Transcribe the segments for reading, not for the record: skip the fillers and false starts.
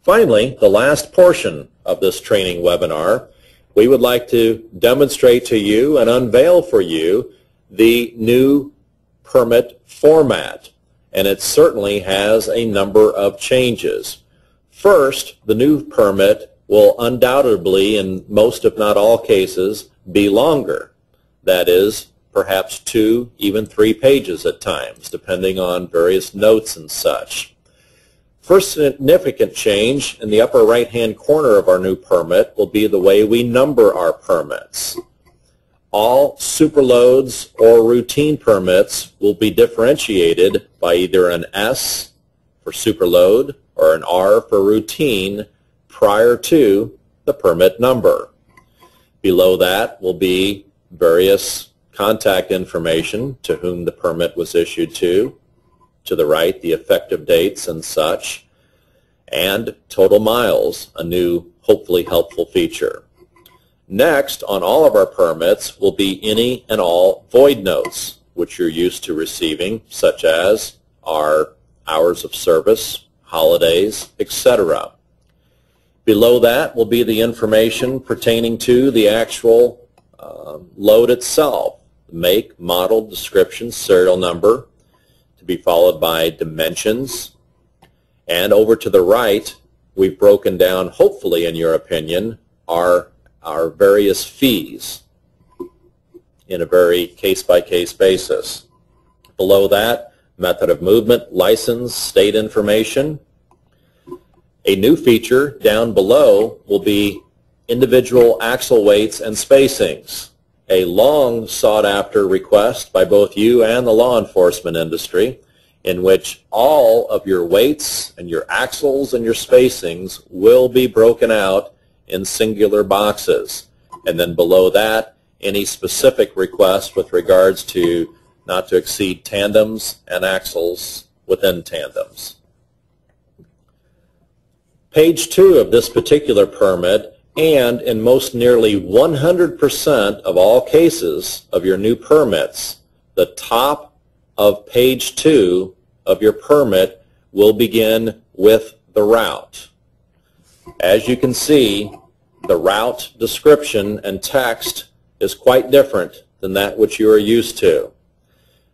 Finally, the last portion of this training webinar, we would like to demonstrate to you and unveil for you the new permit format, and it certainly has a number of changes. First, the new permit will undoubtedly, in most if not all cases, be longer. That is, perhaps 2, even 3 pages at times, depending on various notes and such. First significant change in the upper right-hand corner of our new permit will be the way we number our permits. All superloads or routine permits will be differentiated by either an S for superload or an R for routine prior to the permit number. Below that will be various contact information, to whom the permit was issued to the right, the effective dates and such, and total miles, a new, hopefully helpful feature. Next, on all of our permits will be any and all void notes, which you're used to receiving, such as our hours of service, holidays, etc. Below that will be the information pertaining to the actual load itself, make, model, description, serial number, to be followed by dimensions. And over to the right, we've broken down, hopefully in your opinion, our various fees in a very case-by-case basis. Below that, method of movement, license, state information. A new feature down below will be individual axle weights and spacings, a long sought-after request by both you and the law enforcement industry, in which all of your weights and your axles and your spacings will be broken out in singular boxes. And then below that, any specific requests with regards to not to exceed tandems and axles within tandems. Page 2 of this particular permit, and in most nearly 100% of all cases of your new permits, the top of page 2 of your permit will begin with the route. As you can see, the route description and text is quite different than that which you are used to.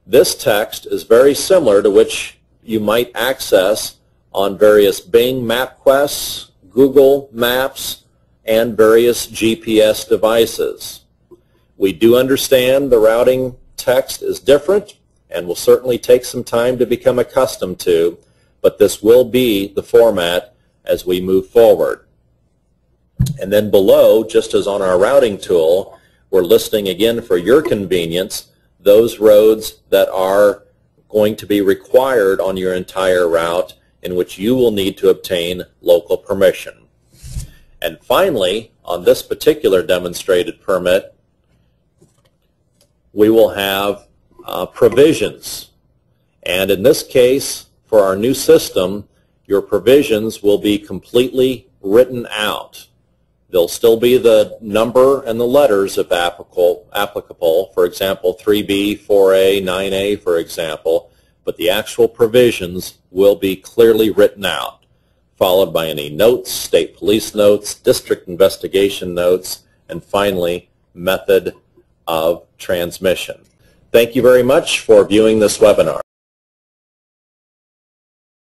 This text is very similar to which you might access on various Bing MapQuests, Google Maps, and various GPS devices. We do understand the routing text is different and will certainly take some time to become accustomed to, but this will be the format as we move forward. And then below, just as on our routing tool, we're listing again for your convenience those roads that are going to be required on your entire route, in which you will need to obtain local permission. And finally, on this particular demonstrated permit, we will have provisions. And in this case, for our new system, your provisions will be completely written out. There'll still be the number and the letters if applicable, for example, 3B, 4A, 9A, for example, but the actual provisions will be clearly written out, followed by any notes, state police notes, district investigation notes, and finally, method of transmission. Thank you very much for viewing this webinar.